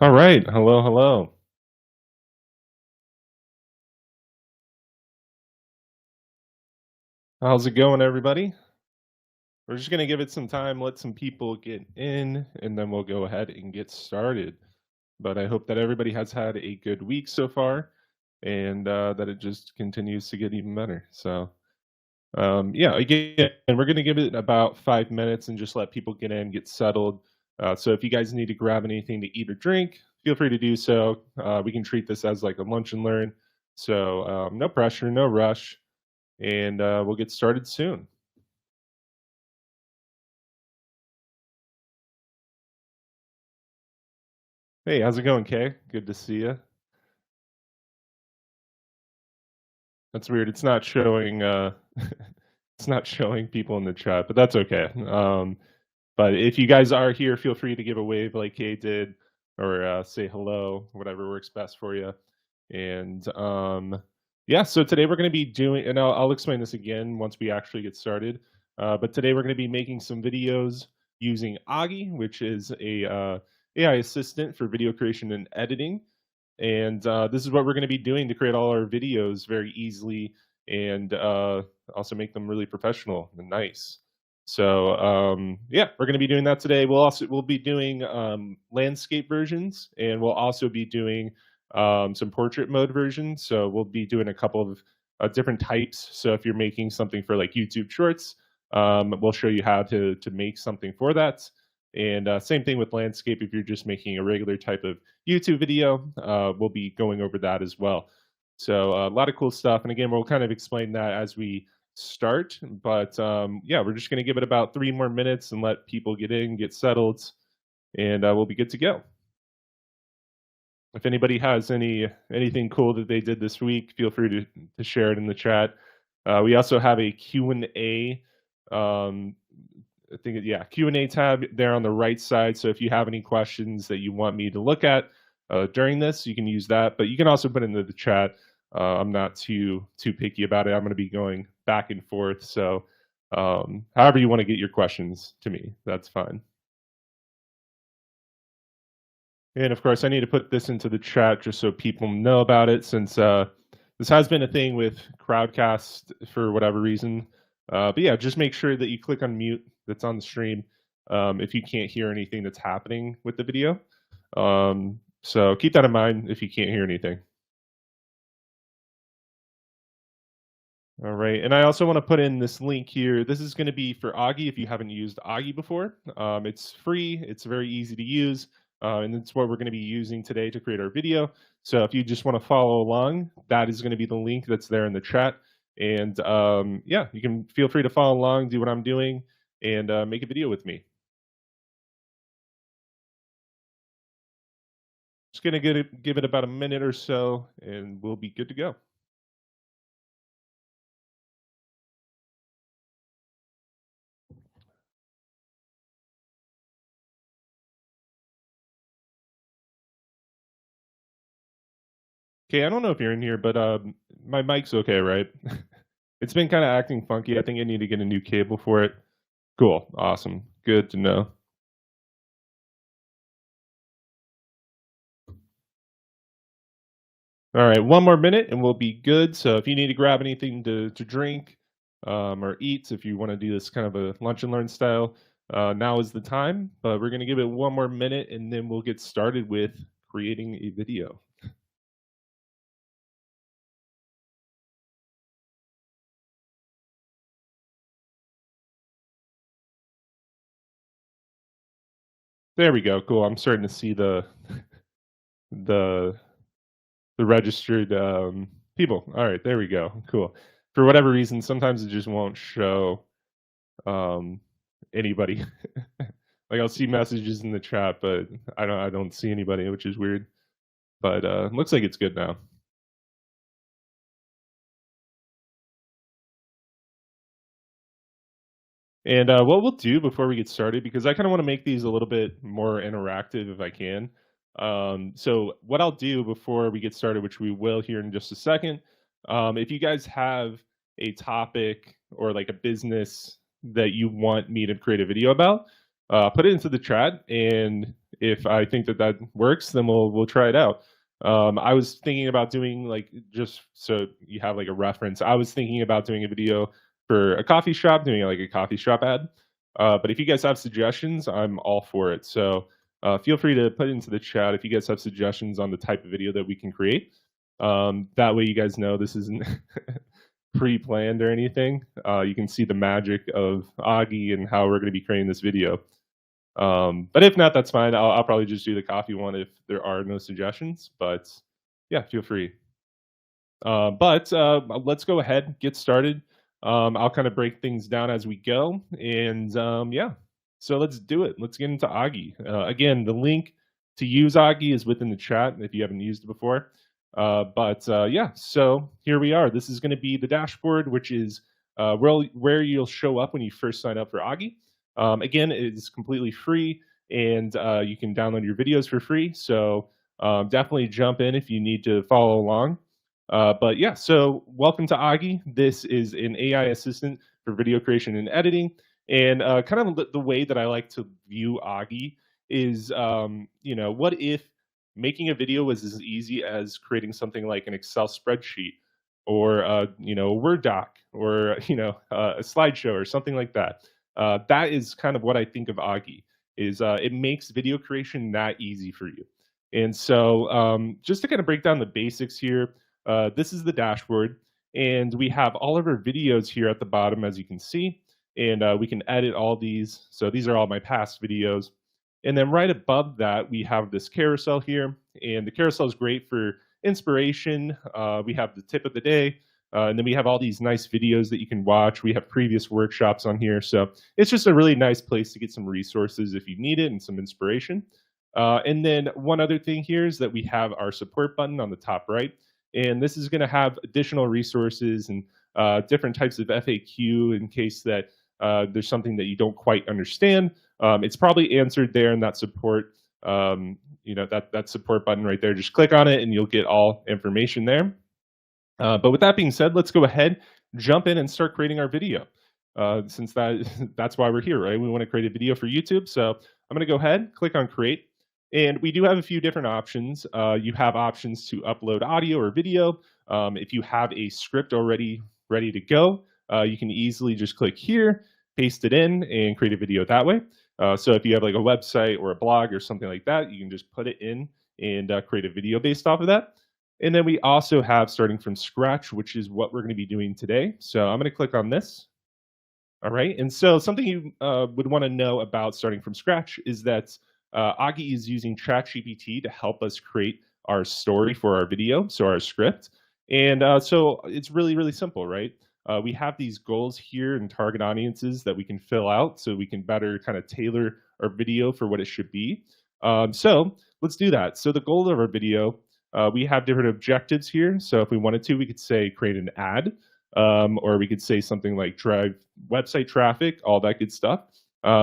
All right. Hello, hello. How's it going, everybody? We're just going to give it some time, let some people get in, and then we'll go ahead and get started. But I hope that everybody has had a good week so far and that it just continues to get even better. Yeah, again, we're going to give it about 5 minutes and just let people get in, get settled. So if you guys need to grab anything to eat or drink, feel free to do so. We can treat this as like a lunch and learn. So no pressure, no rush, and we'll get started soon. Hey, how's it going, Kay? Good to see you. That's weird. It's not showing. It's not showing people in the chat, but that's okay. But if you guys are here, feel free to give a wave like Kay did, or say hello, whatever works best for you. And yeah, so today we're going to be doing, and I'll explain this again once we actually get started. But today we're going to be making some videos using Augie, which is a AI assistant for video creation and editing. And this is what we're going to be doing to create all our videos very easily and also make them really professional and nice. So yeah, we're going to be doing that today. We'll be doing landscape versions, and we'll also be doing some portrait mode versions. So we'll be doing a couple of different types. So if you're making something for like YouTube Shorts, we'll show you how to make something for that. And same thing with landscape. If you're just making a regular type of YouTube video, we'll be going over that as well. So a lot of cool stuff. And again, we'll kind of explain that as we start. But yeah, we're just going to give it about 3 more minutes and let people get in, get settled, and we'll be good to go. If anybody has anything cool that they did this week, feel free to share it in the chat. We also have a Q&A. I think yeah, Q&A tab there on the right side. So if you have any questions that you want me to look at during this, you can use that. But you can also put it into the chat. I'm not too picky about it. I'm going to be going back and forth. So however you want to get your questions to me, that's fine. And of course, I need to put this into the chat just so people know about it, since this has been a thing with Crowdcast for whatever reason. But yeah, just make sure that you click on mute that's on the stream if you can't hear anything that's happening with the video. So keep that in mind if you can't hear anything. All right, and I also want to put in this link here. This is going to be for Augie if you haven't used Augie before. It's free, it's very easy to use, and it's what we're going to be using today to create our video. So if you just want to follow along, that is going to be the link that's there in the chat. And yeah, you can feel free to follow along, do what I'm doing, and make a video with me. Just going to give it about a minute or so, and we'll be good to go. Okay, I don't know if you're in here, but my mic's okay, right? It's been kind of acting funky. I think I need to get a new cable for it. Cool, awesome, good to know. All right, 1 more minute and we'll be good. So if you need to grab anything to drink or eat, if you want to do this kind of a lunch and learn style, now is the time. But we're going to give it 1 more minute and then we'll get started with creating a video. There we go. Cool. I'm starting to see the registered people. All right, there we go. Cool. For whatever reason, sometimes it just won't show anybody. Like I'll see messages in the chat, but I don't see anybody, which is weird. But looks like it's good now. And what we'll do before we get started, because I kind of want to make these a little bit more interactive if I can. So what I'll do before we get started, which we will here in just a second, if you guys have a topic or like a business that you want me to create a video about, put it into the chat. And if I think that that works, then we'll try it out. I was thinking about doing like just so you have like a reference. I was thinking about doing a video for a coffee shop, doing like a coffee shop ad. But if you guys have suggestions, I'm all for it. So feel free to put it into the chat if you guys have suggestions on the type of video that we can create. That way, you guys know this isn't pre-planned or anything. You can see the magic of Augie and how we're going to be creating this video. But if not, that's fine. I'll probably just do the coffee one if there are no suggestions. But yeah, feel free. But let's go ahead, get started. I'll kind of break things down as we go, and yeah, so let's do it. Let's get into Augie. Again, the link to use Augie is within the chat if you haven't used it before. But yeah, so here we are. This is going to be the dashboard, which is where you'll show up when you first sign up for Augie. Again, it is completely free, and you can download your videos for free. So definitely jump in if you need to follow along. But yeah, so welcome to Augie. This is an AI assistant for video creation and editing. And kind of the way that I like to view Augie is, what if making a video was as easy as creating something like an Excel spreadsheet or, a Word doc or, a slideshow or something like that. That is kind of what I think of Augie is it makes video creation that easy for you. And so just to kind of break down the basics here, this is the dashboard, and we have all of our videos here at the bottom, as you can see, and we can edit all these. So these are all my past videos. And then right above that, we have this carousel here, and the carousel is great for inspiration. We have the tip of the day, and then we have all these nice videos that you can watch. We have previous workshops on here. So it's just a really nice place to get some resources if you need it and some inspiration. And then one other thing here is that we have our support button on the top right. And this is going to have additional resources and different types of FAQ in case that there's something that you don't quite understand. It's probably answered there in that support, that support button right there. Just click on it and you'll get all information there. But with that being said, let's go ahead, jump in and start creating our video. Since that's why we're here, right? We want to create a video for YouTube. So I'm going to go ahead, click on create. And we do have a few different options. You have options to upload audio or video. If you have a script already ready to go, you can easily just click here, paste it in, and create a video that way. So if you have like a website or a blog or something like that, you can just put it in and create a video based off of that. And then we also have starting from scratch, which is what we're going to be doing today. So I'm going to click on this. All right. And so something you would want to know about starting from scratch is that Augie is using ChatGPT to help us create our story for our video, so our script. And so it's really, really simple, right? We have these goals here and target audiences that we can fill out so we can better kind of tailor our video for what it should be. So let's do that. So the goal of our video, we have different objectives here. So if we wanted to, we could say create an ad, or we could say something like drive website traffic, all that good stuff.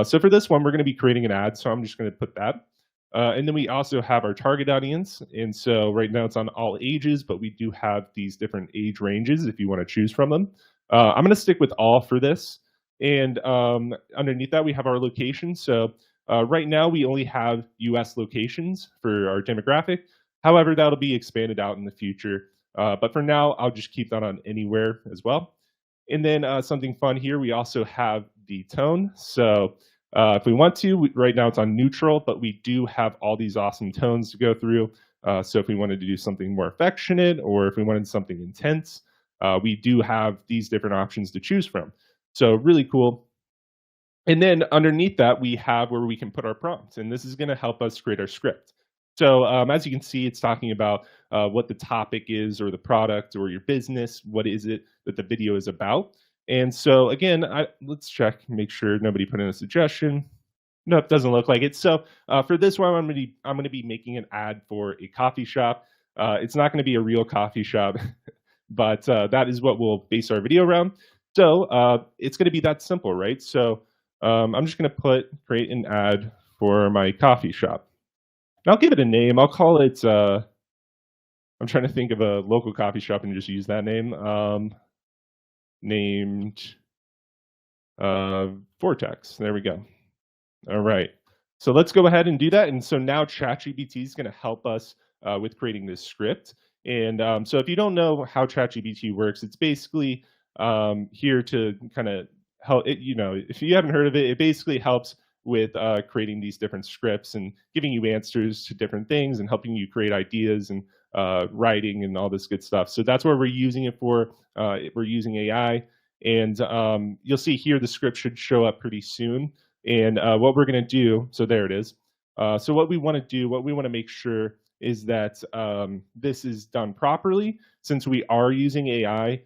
So for this one, we're going to be creating an ad. So I'm just going to put that. And then we also have our target audience. And so right now it's on all ages, but we do have these different age ranges if you want to choose from them. I'm going to stick with all for this. And underneath that, we have our location. So right now we only have US locations for our demographic. However, that'll be expanded out in the future. But for now, I'll just keep that on anywhere as well. And then something fun here, we also have the tone. So if we want to, right now it's on neutral, but we do have all these awesome tones to go through. So if we wanted to do something more affectionate or if we wanted something intense, we do have these different options to choose from. So really cool. And then underneath that, we have where we can put our prompts. And this is going to help us create our script. So as you can see, it's talking about what the topic is or the product or your business. What is it that the video is about? And so again, let's check, make sure nobody put in a suggestion. No, it doesn't look like it. So for this one, I'm going to be making an ad for a coffee shop. It's not going to be a real coffee shop, but that is what we'll base our video around. So it's going to be that simple, right? So I'm just going to create an ad for my coffee shop. And I'll give it a name. I'll call it, I'm trying to think of a local coffee shop and just use that name. Named Vortex. There we go. All right. So let's go ahead and do that. And so now ChatGPT is going to help us with creating this script. And so if you don't know how ChatGPT works, it's basically here to kind of help. If you haven't heard of it, it basically helps with creating these different scripts and giving you answers to different things and helping you create ideas and writing and all this good stuff. So that's what we're using it for. We're using AI. And you'll see here the script should show up pretty soon. And what we're going to do, so there it is. So what we want to do, what we want to make sure is that this is done properly. Since we are using AI,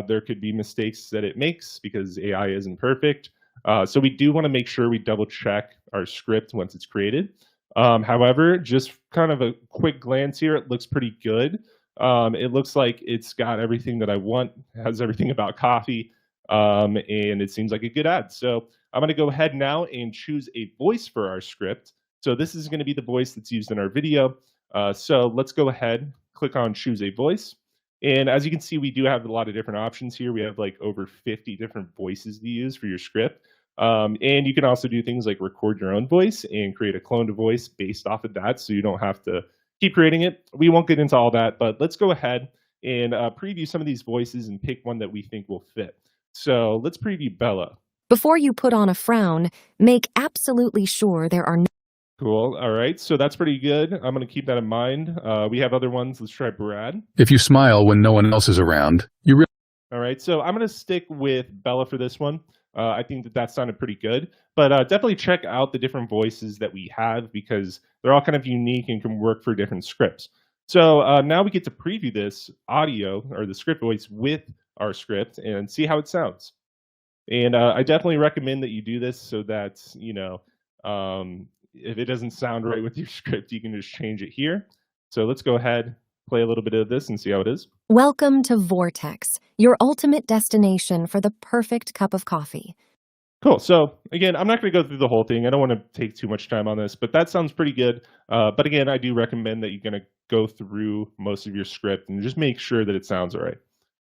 there could be mistakes that it makes because AI isn't perfect. So we do want to make sure we double check our script once it's created. However, just kind of a quick glance here, it looks pretty good. It looks like it's got everything that I want, has everything about coffee, and it seems like a good ad. So I'm going to go ahead now and choose a voice for our script. So this is going to be the voice that's used in our video. So let's go ahead, click on choose a voice. And as you can see, we do have a lot of different options here. We have like over 50 different voices to use for your script. And you can also do things like record your own voice and create a cloned voice based off of that. So you don't have to keep creating it. We won't get into all that, but let's go ahead and preview some of these voices and pick one that we think will fit. So let's preview Bella. Before you put on a frown, make absolutely sure there are no. Cool. All right. So that's pretty good. I'm going to keep that in mind. We have other ones. Let's try Brad. If you smile when no one else is around, you really. All right. So I'm going to stick with Bella for this one. I think that sounded pretty good. But definitely check out the different voices that we have because they're all kind of unique and can work for different scripts. So now we get to preview this audio or the script voice with our script and see how it sounds. And I definitely recommend that you do this so that, if it doesn't sound right with your script, you can just change it here. So let's go ahead, play a little bit of this and see how it is. Welcome to Vortex, your ultimate destination for the perfect cup of coffee. Cool. So again, I'm not going to go through the whole thing. I don't want to take too much time on this, but that sounds pretty good. But again, I do recommend that you're going to go through most of your script and just make sure that it sounds all right.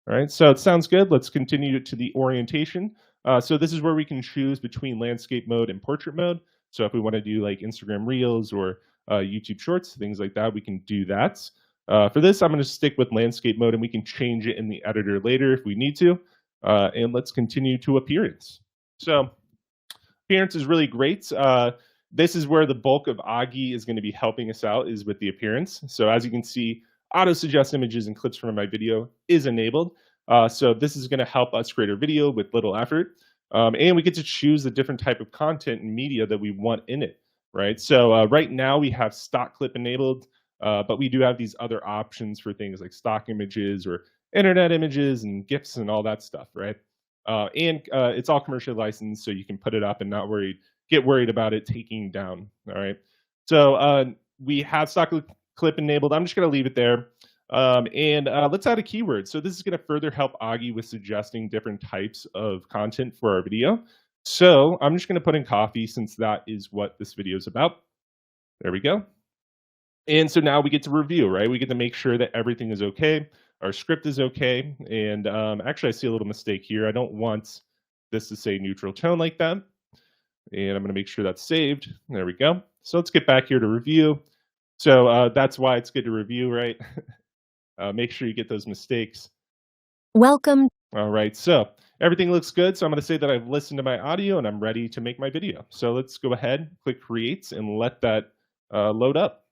All right, so it sounds good. Let's continue to the orientation. So this is where we can choose between landscape mode and portrait mode. So if we want to do like Instagram Reels or YouTube Shorts, things like that, we can do that. For this, I'm going to stick with landscape mode, and we can change it in the editor later if we need to. And let's continue to appearance. So appearance is really great. This is where the bulk of Augie is going to be helping us out, is with the appearance. So as you can see, auto suggest images and clips from my video is enabled. So this is going to help us create a video with little effort. And we get to choose the different type of content and media that we want in it, right? So right now we have stock clip enabled, but we do have these other options for things like stock images or internet images and GIFs and all that stuff, right? And it's all commercially licensed, so you can put it up and not get worried about it taking down, all right? So we have stock clip enabled. I'm just going to leave it there. And let's add a keyword. So this is going to further help Augie with suggesting different types of content for our video. So I'm just going to put in coffee since that is what this video is about. There we go. And so now we get to review, right? We get to make sure that everything is okay. Our script is okay. And actually, I see a little mistake here. I don't want this to say neutral tone like that. And I'm going to make sure that's saved. There we go. So let's get back here to review. So that's why it's good to review, right? Make sure you get those mistakes. Welcome. All right, so everything looks good. So I'm going to say that I've listened to my audio and I'm ready to make my video. So let's go ahead, click create, and let that load up.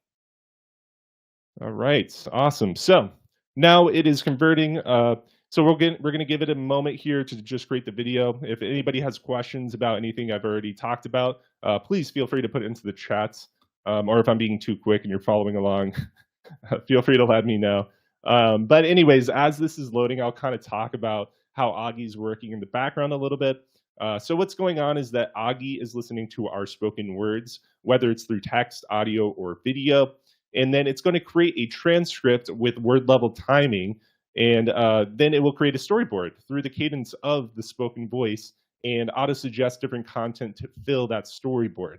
All right, awesome. So now it is converting. So we're going to give it a moment here to just create the video. If anybody has questions about anything I've already talked about, please feel free to put it into the chats. Or if I'm being too quick and you're following along, feel free to let me know. But anyways, as this is loading, I'll kind of talk about how Augie's working in the background a little bit. So what's going on is that Augie is listening to our spoken words, whether it's through text, audio, or video. And then it's going to create a transcript with word level timing. And then it will create a storyboard through the cadence of the spoken voice and auto suggest different content to fill that storyboard.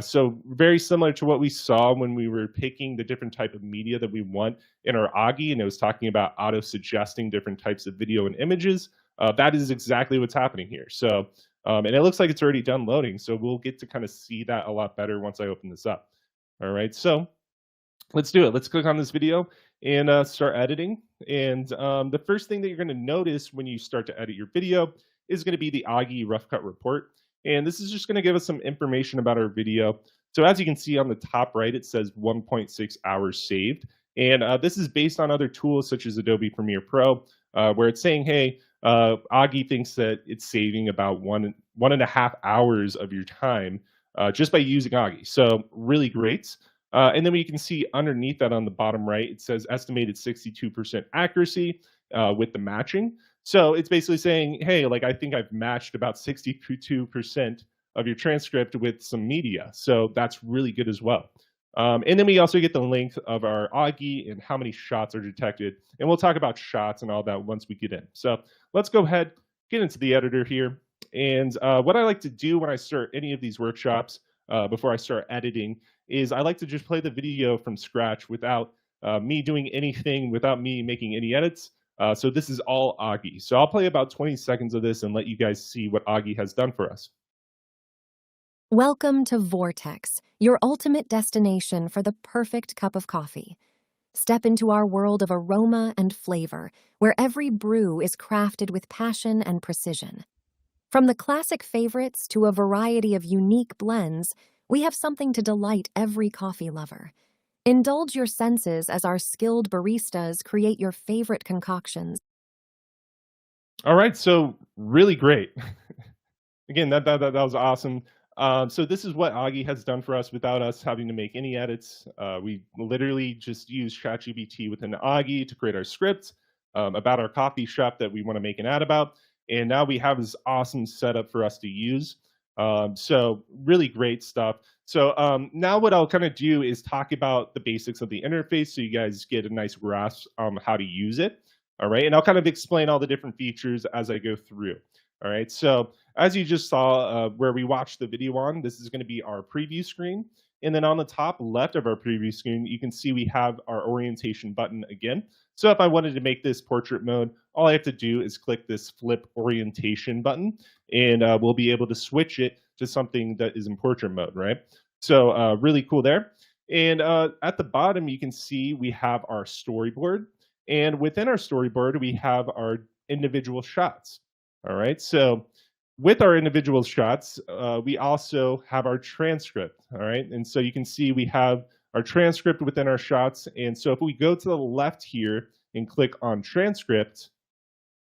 So very similar to what we saw when we were picking the different type of media that we want in our Augie, and it was talking about auto suggesting different types of video and images. That is exactly what's happening here. So And it looks like it's already done loading. So we'll get to kind of see that a lot better once I open this up. All right. So let's do it. Let's click on this video and start editing. And the first thing that you're going to notice when you start to edit your video is going to be the Augie Roughcut Report. And this is just going to give us some information about our video. So as you can see on the top right, it says 1.6 hours saved. And this is based on other tools such as Adobe Premiere Pro, where it's saying, hey, Augie thinks that it's saving about 1.5 hours of your time just by using Augie. So really great. And then we can see underneath that on the bottom right, it says estimated 62% accuracy with the matching. So it's basically saying, hey, like I think I've matched about 62% of your transcript with some media. So that's really good as well. And then we also get the length of our Augie and how many shots are detected. And we'll talk about shots and all that once we get in. So let's go ahead, get into the editor here. And what I like to do when I start any of these workshops before I start editing is I like to just play the video from scratch without me doing anything, without me making any edits. So this is all Augie. So I'll play about 20 seconds of this and let you guys see what Augie has done for us. Welcome to Vortex, your ultimate destination for the perfect cup of coffee. Step into our world of aroma and flavor, where every brew is crafted with passion and precision. From the classic favorites to a variety of unique blends, we have something to delight every coffee lover. Indulge your senses as our skilled baristas create your favorite concoctions. All right, so really great. Again, that was awesome. So this is what Augie has done for us without us having to make any edits. We literally just use ChatGPT within Augie to create our script about our coffee shop that we want to make an ad about. And now we have this awesome setup for us to use. So really great stuff. So now what I'll kind of do is talk about the basics of the interface so you guys get a nice grasp on how to use it. All right. And I'll kind of explain all the different features as I go through. All right. So as you just saw where we watched the video on, this is going to be our preview screen. And then on the top left of our preview screen, you can see we have our orientation button again. So if I wanted to make this portrait mode, all I have to do is click this flip orientation button, and we'll be able to switch it to something that is in portrait mode, right? So really cool there. And at the bottom, you can see we have our storyboard. And within our storyboard, we have our individual shots. All right. So with our individual shots, we also have our transcript. All right. And so you can see we have our transcript within our shots. And so if we go to the left here and click on transcript,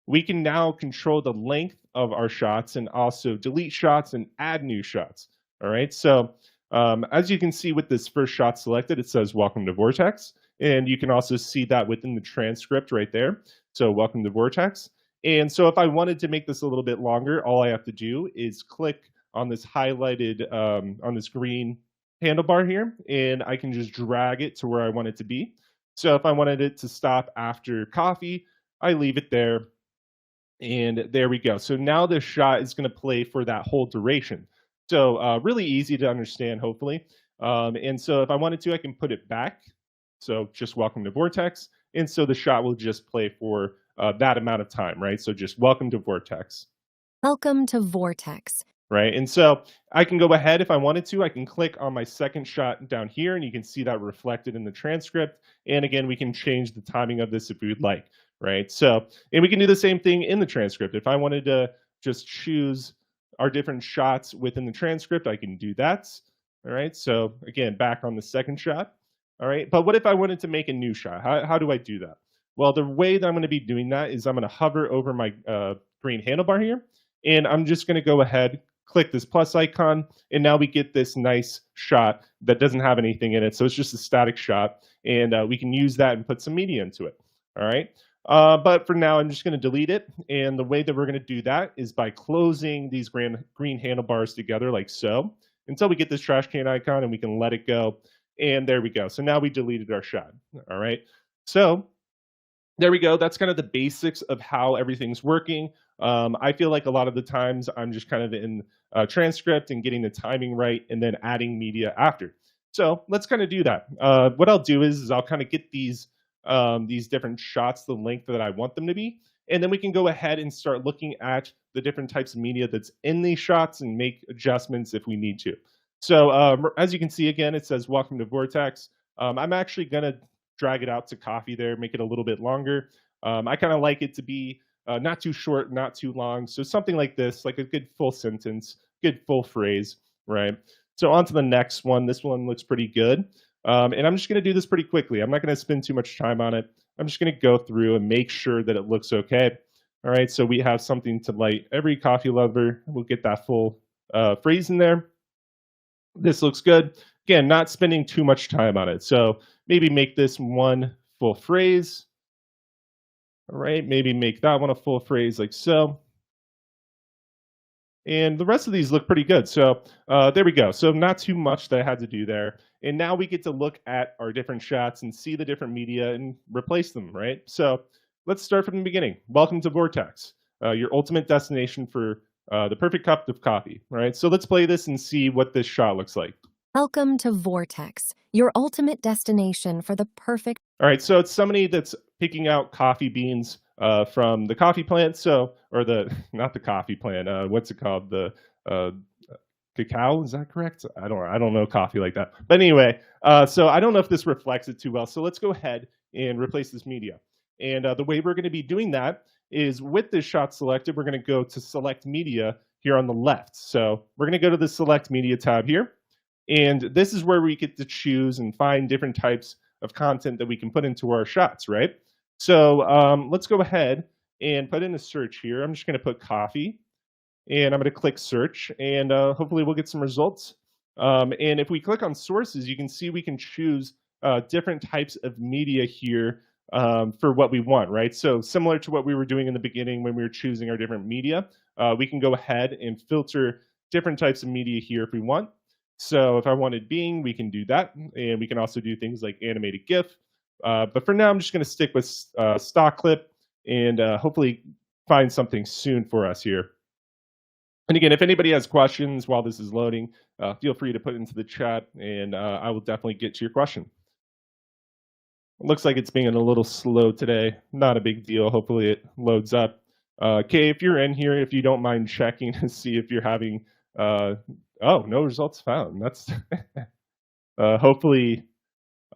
we can now control the length of our shots and also delete shots and add new shots. All right. So as you can see with this first shot selected, it says welcome to Vortex. And you can also see that within the transcript right there. So welcome to Vortex. And so if I wanted to make this a little bit longer, all I have to do is click on this highlighted, on this green handlebar here, and I can just drag it to where I want it to be. So if I wanted it to stop after coffee, I leave it there. And there we go. So now the shot is going to play for that whole duration. So really easy to understand, hopefully. And so if I wanted to, I can put it back. So just welcome to Vortex. And so the shot will just play for that amount of time, right? So just welcome to Vortex. Welcome to Vortex. Right. And so I can go ahead if I wanted to. I can click on my second shot down here, and you can see that reflected in the transcript. And again, we can change the timing of this if we would like, right? So, and we can do the same thing in the transcript. If I wanted to just choose our different shots within the transcript, I can do that. All right. So again, back on the second shot. All right. But what if I wanted to make a new shot? How do I do that? Well, the way that I'm going to be doing that is I'm going to hover over my green handlebar here, and I'm just going to go ahead, click this plus icon, and now we get this nice shot that doesn't have anything in it. So it's just a static shot, and we can use that and put some media into it. All right. But for now, I'm just going to delete it. And the way that we're going to do that is by closing these green handlebars together like so until we get this trash can icon, and we can let it go. And there we go. So now we deleted our shot. All right. So there we go. That's kind of the basics of how everything's working. I feel like a lot of the times I'm just kind of in transcript and getting the timing right and then adding media after. So let's kind of do that. What I'll do is I'll kind of get these different shots the length that I want them to be. And then we can go ahead and start looking at the different types of media that's in these shots and make adjustments if we need to. So as you can see, again, it says welcome to Vortex. I'm actually going to drag it out to coffee there, make it a little bit longer. I kind of like it to be not too short, not too long. So something like this, like a good full sentence, good full phrase, right? So on to the next one. This one looks pretty good. And I'm just going to do this pretty quickly. I'm not going to spend too much time on it. I'm just going to go through and make sure that it looks okay. All right, so we have something to light every coffee lover. We'll get that full phrase in there. This looks good. Again, not spending too much time on it. So maybe make this one full phrase. All right, maybe make that one a full phrase like so. And the rest of these look pretty good. So there we go. So not too much that I had to do there. And now we get to look at our different shots and see the different media and replace them, right? So let's start from the beginning. Welcome to Vortex, your ultimate destination for the perfect cup of coffee, right? So let's play this and see what this shot looks like. Welcome to Vortex, your ultimate destination for the perfect. All right, so it's somebody that's picking out coffee beans from the coffee plant. So, or the, not the coffee plant, what's it called? The cacao, is that correct? I don't know coffee like that. But anyway, so I don't know if this reflects it too well. So let's go ahead and replace this media. And the way we're going to be doing that is with this shot selected, we're going to go to select media here on the left. So we're going to go to the select media tab here. And this is where we get to choose and find different types of content that we can put into our shots, right? So let's go ahead and put in a search here. I'm just going to put coffee. And I'm going to click search, and hopefully we'll get some results. And if we click on sources, you can see we can choose different types of media here for what we want, right? So similar to what we were doing in the beginning when we were choosing our different media, we can go ahead and filter different types of media here if we want. So if I wanted Bing, we can do that. And we can also do things like animated GIF. But for now, I'm just going to stick with stock clip and hopefully find something soon for us here. And again, if anybody has questions while this is loading, feel free to put it into the chat, and I will definitely get to your question. It looks like it's being a little slow today. Not a big deal. Hopefully it loads up. Kay, if you're in here, if you don't mind checking to see if you're having, oh, no results found. That's hopefully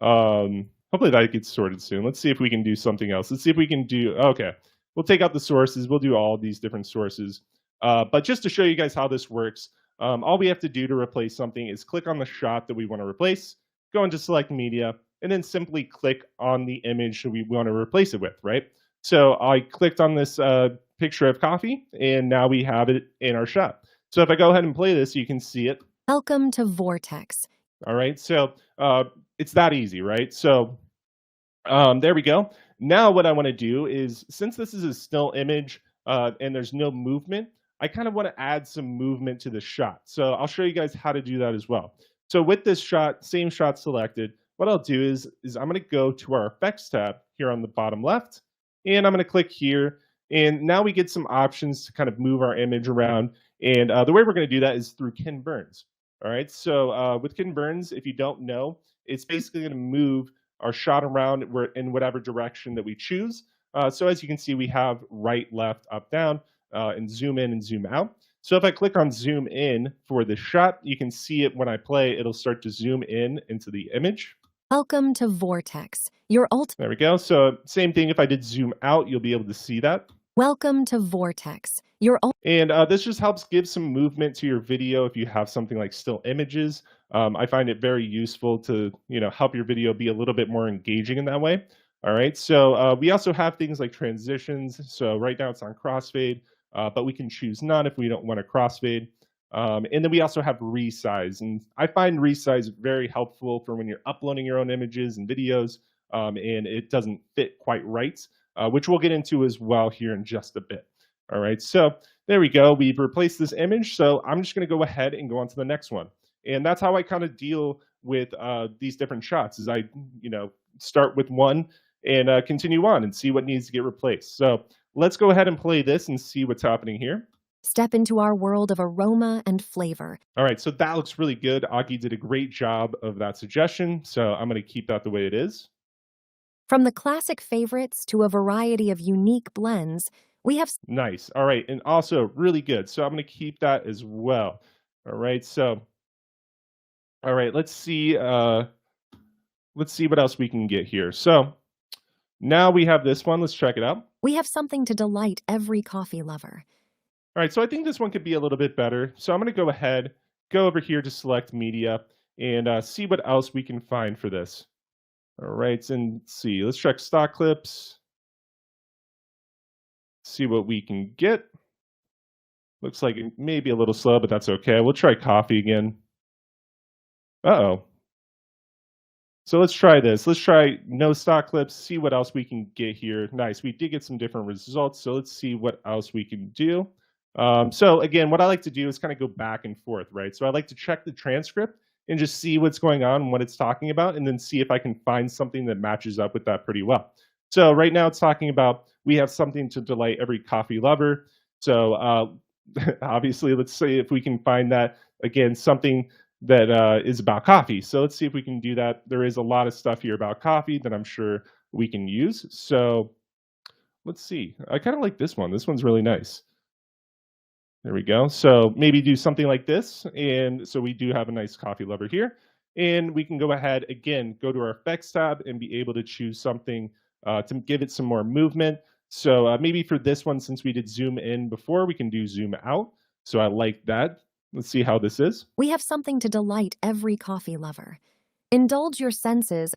that gets sorted soon. Let's see if we can do something else. Let's see if we can do, okay. We'll take out the sources. We'll do all these different sources. But just to show you guys how this works, all we have to do to replace something is click on the shot that we want to replace, go into select media, and then simply click on the image that we want to replace it with, right? So I clicked on this picture of coffee, and now we have it in our shot. So if I go ahead and play this, you can see it. Welcome to Vortex. All right, so it's that easy, right? So there we go. Now what I want to do is, since this is a still image and there's no movement, I kind of want to add some movement to the shot. So I'll show you guys how to do that as well. So with this shot, same shot selected, what I'll do is I'm going to go to our effects tab here on the bottom left, and I'm going to click here. And now we get some options to kind of move our image around. And the way we're going to do that is through Ken Burns. All right, so with Ken Burns, if you don't know, it's basically going to move our shot around in whatever direction that we choose. So as you can see, we have right, left, up, down. And zoom in and zoom out. So if I click on zoom in for the shot, you can see it when I play, it'll start to zoom in into the image. Welcome to Vortex, your There we go. So same thing, if I did zoom out, you'll be able to see that. Welcome to Vortex, your And this just helps give some movement to your video if you have something like still images. I find it very useful to help your video be a little bit more engaging in that way. All right, so we also have things like transitions. So right now it's on crossfade. But we can choose none if we don't want to crossfade. And then we also have resize. And I find resize very helpful for when you're uploading your own images and videos and it doesn't fit quite right, which we'll get into as well here in just a bit. All right, so there we go. We've replaced this image. So I'm just going to go ahead and go on to the next one. And that's how I kind of deal with these different shots is I start with one and continue on and see what needs to get replaced. So let's go ahead and play this and see what's happening here. Step into our world of aroma and flavor. All right, so that looks really good. Augie did a great job of that suggestion, so I'm going to keep that the way it is. From the classic favorites to a variety of unique blends, we have Nice. All right. And also really good. So I'm going to keep that as well. All right. So, all right, let's see what else we can get here. So now we have this one. Let's check it out. we have something to delight every coffee lover. All right. So I think this one could be a little bit better. So I'm going to go ahead, go over here to select media and see what else we can find for this. All right. And let's see. Let's check stock clips. See what we can get. Looks like it may be a little slow, but that's okay. We'll try coffee again. Uh-oh. So let's try this. Let's try no stock clips, see what else we can get here. Nice. We did get some different results. So let's see what else we can do. So again, what I like to do is kind of go back and forth, right? So I like to check the transcript and just see what's going on and what it's talking about, and then see if I can find something that matches up with that pretty well. So right now it's talking about we have something to delight every coffee lover. So obviously, let's see if we can find that, again, something that is about coffee. So let's see if we can do that. There is a lot of stuff here about coffee that I'm sure we can use. So let's see. I kind of like this one. This one's really nice. There we go. So maybe do something like this. And so we do have a nice coffee lover here. And we can go ahead, again, go to our effects tab and be able to choose something to give it some more movement. So maybe for this one, since we did zoom in before, we can do zoom out. So I like that. Let's see how this is. We have something to delight every coffee lover. Indulge your senses.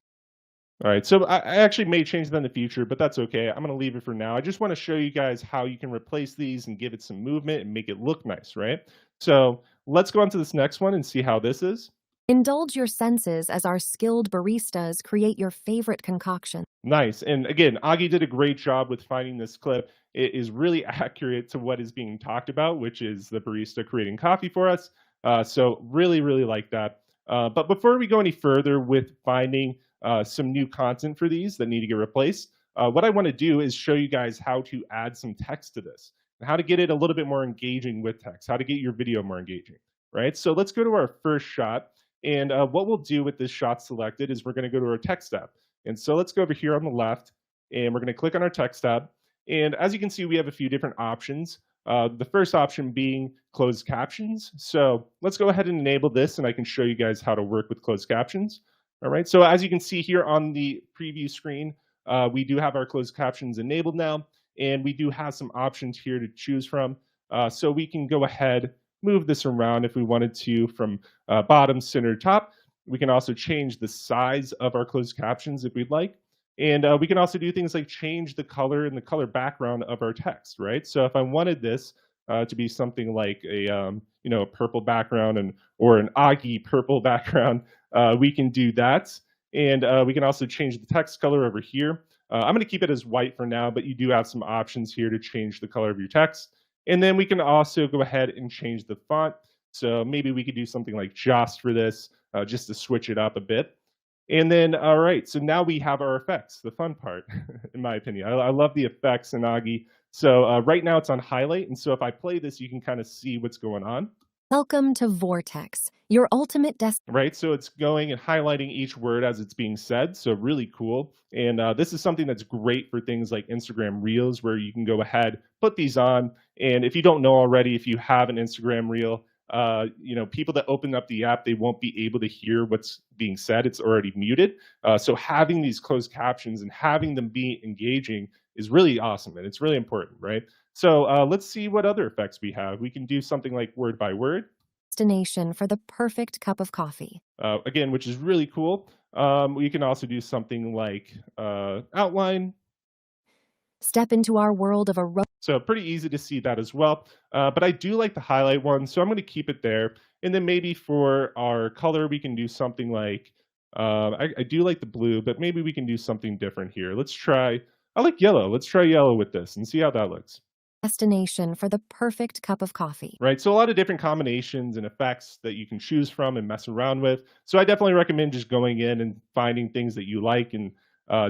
All right, so I actually may change that in the future, but that's okay. I'm going to leave it for now. I just want to show you guys how you can replace these and give it some movement and make it look nice, right? So let's go on to this next one and see how this is. Indulge your senses as our skilled baristas create your favorite concoction. Nice. And again, Augie did a great job with finding this clip. It is really accurate to what is being talked about, which is the barista creating coffee for us. So really, really like that. But before we go any further with finding some new content for these that need to get replaced, what I want to do is show you guys how to add some text to this, and how to get it a little bit more engaging with text, how to get your video more engaging, right? So let's go to our first shot. And what we'll do with this shot selected is we're going to go to our text tab. And so let's go over here on the left, and we're going to click on our text tab. And as you can see, we have a few different options. The first option being closed captions. So let's go ahead and enable this, and I can show you guys how to work with closed captions. All right, so as you can see here on the preview screen, we do have our closed captions enabled now, and we do have some options here to choose from. So we can go ahead, move this around if we wanted to from bottom, center, top. We can also change the size of our closed captions if we'd like. And we can also do things like change the color and the color background of our text, right? So if I wanted this to be something like a a purple background or an Augie purple background, we can do that. And we can also change the text color over here. I'm going to keep it as white for now, but you do have some options here to change the color of your text. And then we can also go ahead and change the font. So maybe we could do something like Jost for this, just to switch it up a bit. And then, all right, so now we have our effects, the fun part, in my opinion. I love the effects in Augie. So right now it's on highlight. And so if I play this, you can kind of see what's going on. Welcome to Vortex, your ultimate Right, so it's going and highlighting each word as it's being said, so really cool. And this is something that's great for things like Instagram Reels, where you can go ahead, put these on, and if you don't know already, if you have an Instagram Reel, people that open up the app, they won't be able to hear what's being said. It's already muted. So having these closed captions and having them be engaging is really awesome, and it's really important, right? So let's see what other effects we have. We can do something like word by word. Destination for the perfect cup of coffee. Again, which is really cool. We can also do something like outline. Step into our world of So pretty easy to see that as well. But I do like the highlight one, so I'm going to keep it there. And then maybe for our color, we can do something like, I do like the blue, but maybe we can do something different here. Let's try, I like yellow. Let's try yellow with this and see how that looks. destination for the perfect cup of coffee. Right, so a lot of different combinations and effects that you can choose from and mess around with. So I definitely recommend just going in and finding things that you like and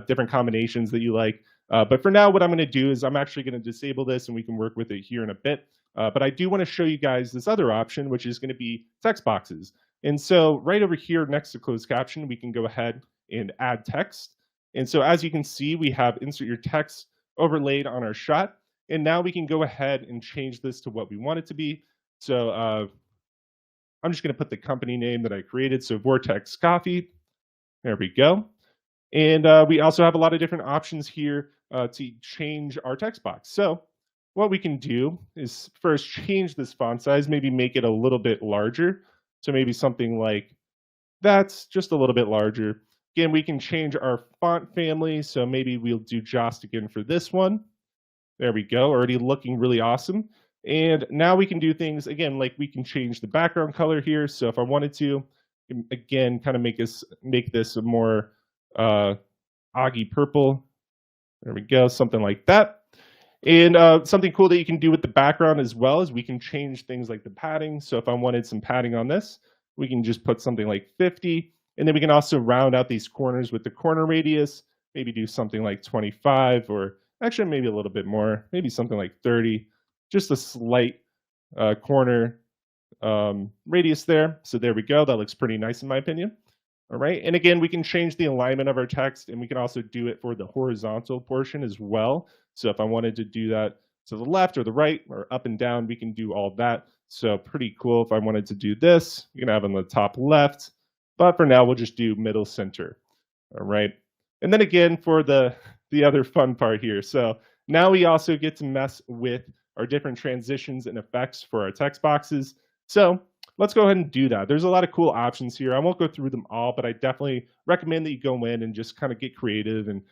different combinations that you like. But for now, what I'm going to do is I'm actually going to disable this, and we can work with it here in a bit. But I do want to show you guys this other option, which is going to be text boxes. And so right over here next to closed caption, we can go ahead and add text. And so as you can see, we have insert your text overlaid on our shot. And now we can go ahead and change this to what we want it to be. So I'm just going to put the company name that I created. So Vortex Coffee. There we go. And we also have a lot of different options here to change our text box. So what we can do is first change this font size, maybe make it a little bit larger. So maybe something like that's just a little bit larger. Again, we can change our font family. So maybe we'll do Jost again for this one. There we go, already looking really awesome. And now we can do things, again, like we can change the background color here. So if I wanted to, again, kind of make this a more Augie purple. There we go, something like that. And something cool that you can do with the background as well is we can change things like the padding. So if I wanted some padding on this, we can just put something like 50. And then we can also round out these corners with the corner radius, maybe do something like 25, or actually maybe a little bit more, maybe something like 30, just a slight corner radius there. So there we go. That looks pretty nice in my opinion. All right. And again, we can change the alignment of our text, and we can also do it for the horizontal portion as well. So if I wanted to do that to the left or the right or up and down, we can do all that. So pretty cool. If I wanted to do this, you can have on the top left, but for now, we'll just do middle center. All right. And then again, for the other fun part here. So now we also get to mess with our different transitions and effects for our text boxes. So let's go ahead and do that. There's a lot of cool options here. I won't go through them all, but I definitely recommend that you go in and just kind of get creative and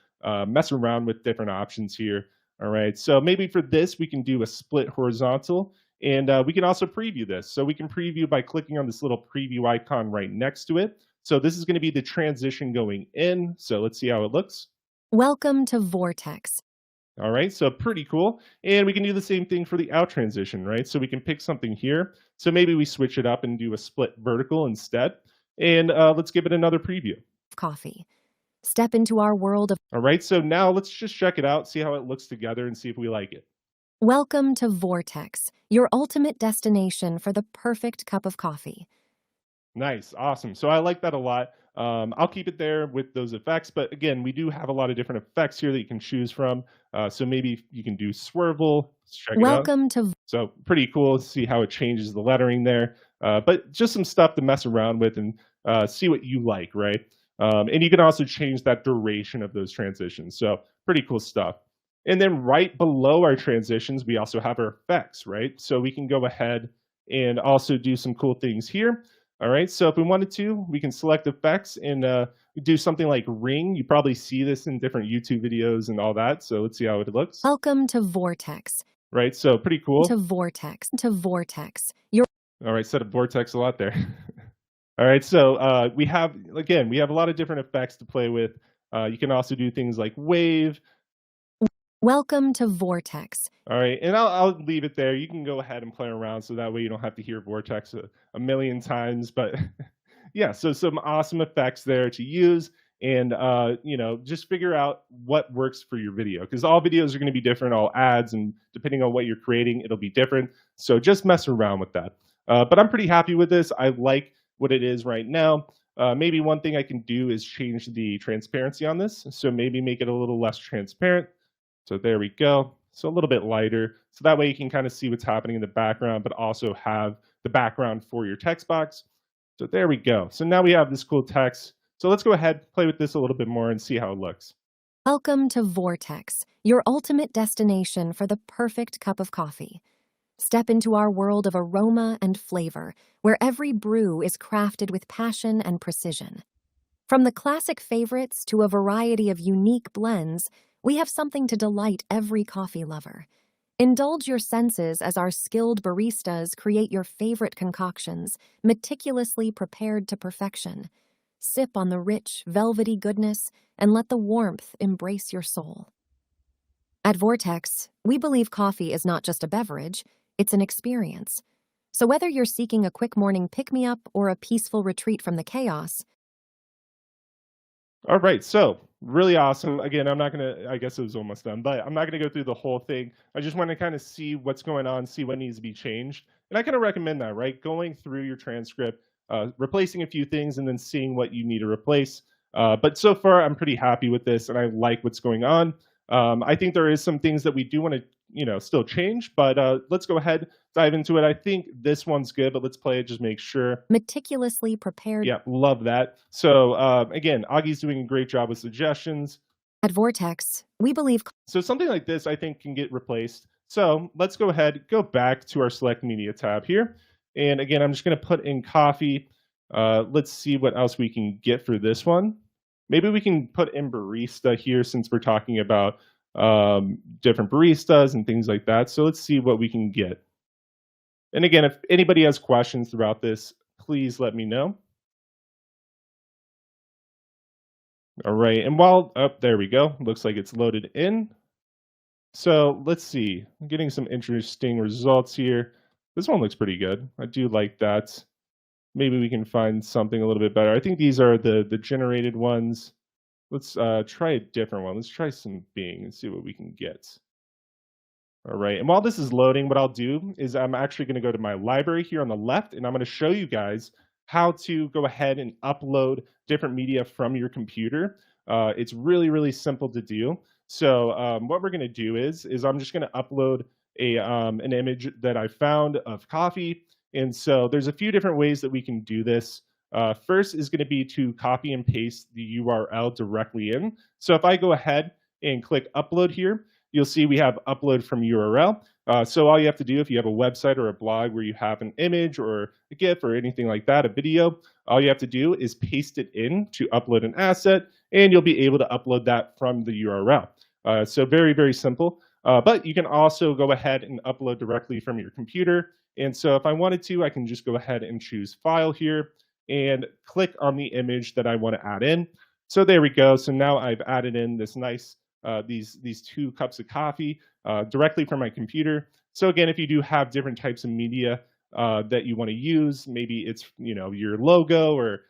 mess around with different options here. All right. So maybe for this, we can do a split horizontal, and we can also preview this. So we can preview by clicking on this little preview icon right next to it. So this is going to be the transition going in. So let's see how it looks. Welcome to Vortex. All right, so pretty cool. And we can do the same thing for the out transition, right? So we can pick something here. So maybe we switch it up and do a split vertical instead. And let's give it another preview. Coffee. Step into our world of... All right, so now let's just check it out, see how it looks together, and see if we like it. Welcome to Vortex, your ultimate destination for the perfect cup of coffee. Nice, awesome. So I like that a lot. I'll keep it there with those effects, but again, we do have a lot of different effects here that you can choose from. So maybe you can do swervel. Let's check Welcome it out. to... So pretty cool to see how it changes the lettering there. But just some stuff to mess around with and see what you like, right? And you can also change that duration of those transitions. So pretty cool stuff. And then right below our transitions, we also have our effects, right? So we can go ahead and also do some cool things here. All right, so if we wanted to, we can select effects and do something like ring. You probably see this in different YouTube videos and all that. So let's see how it looks. Welcome to Vortex. Right, so pretty cool. To Vortex. All right, said a vortex a lot there. All right, so we have a lot of different effects to play with. You can also do things like wave. Welcome to Vortex. All right, and I'll leave it there. You can go ahead and play around so that way you don't have to hear vortex a million times. But yeah, so some awesome effects there to use, and just figure out what works for your video, because all videos are going to be different, all ads, and depending on what you're creating, it'll be different. So just mess around with that. But I'm pretty happy with this. I like what it is right now. Maybe one thing I can do is change the transparency on this. So maybe make it a little less transparent. So there we go. So a little bit lighter. So that way you can kind of see what's happening in the background, but also have the background for your text box. So there we go. So now we have this cool text. So let's go ahead, play with this a little bit more and see how it looks. Welcome to Vortex, your ultimate destination for the perfect cup of coffee. Step into our world of aroma and flavor, where every brew is crafted with passion and precision. From the classic favorites to a variety of unique blends, we have something to delight every coffee lover. Indulge your senses as our skilled baristas create your favorite concoctions, meticulously prepared to perfection. Sip on the rich, velvety goodness and let the warmth embrace your soul. At Vortex, we believe coffee is not just a beverage, it's an experience. So whether you're seeking a quick morning pick-me-up or a peaceful retreat from the chaos... All right, so really awesome. Again, I guess it was almost done, but I'm not going to go through the whole thing. I just want to kind of see what's going on, see what needs to be changed. And I kind of recommend that, right? Going through your transcript, replacing a few things, and then seeing what you need to replace. But so far, I'm pretty happy with this, and I like what's going on. I think there is some things that we do want to, still change, but let's go ahead, dive into it. I think this one's good, but let's play it, just make sure. Meticulously prepared. Yeah, love that. So again, Augie's doing a great job with suggestions. At Vortex, we believe So something like this, I think, can get replaced. So let's go ahead, go back to our Select Media tab here. And again, I'm just going to put in coffee. Let's see what else we can get for this one. Maybe we can put in barista here since we're talking about different baristas and things like that. So let's see what we can get. And again, if anybody has questions throughout this, please let me know. All right, and while, oh, there we go. Looks like it's loaded in. So let's see. I'm getting some interesting results here. This one looks pretty good. I do like that. Maybe we can find something a little bit better. I think these are the generated ones. Let's try a different one. Let's try some Bing and see what we can get. All right, and while this is loading, what I'll do is I'm actually going to go to my library here on the left, and I'm going to show you guys how to go ahead and upload different media from your computer. It's really, really simple to do. So what we're going to do is I'm just going to upload an image that I found of coffee. And so there's a few different ways that we can do this. First is going to be to copy and paste the URL directly in. So if I go ahead and click upload here, you'll see we have upload from URL. So all you have to do if you have a website or a blog where you have an image or a GIF or anything like that, a video, all you have to do is paste it in to upload an asset, and you'll be able to upload that from the URL. So very, very simple. But you can also go ahead and upload directly from your computer. And so if I wanted to, I can just go ahead and choose File here and click on the image that I want to add in. So there we go. So now I've added in this nice these 2 cups of coffee directly from my computer. So again, if you do have different types of media that you want to use, maybe it's your logo, or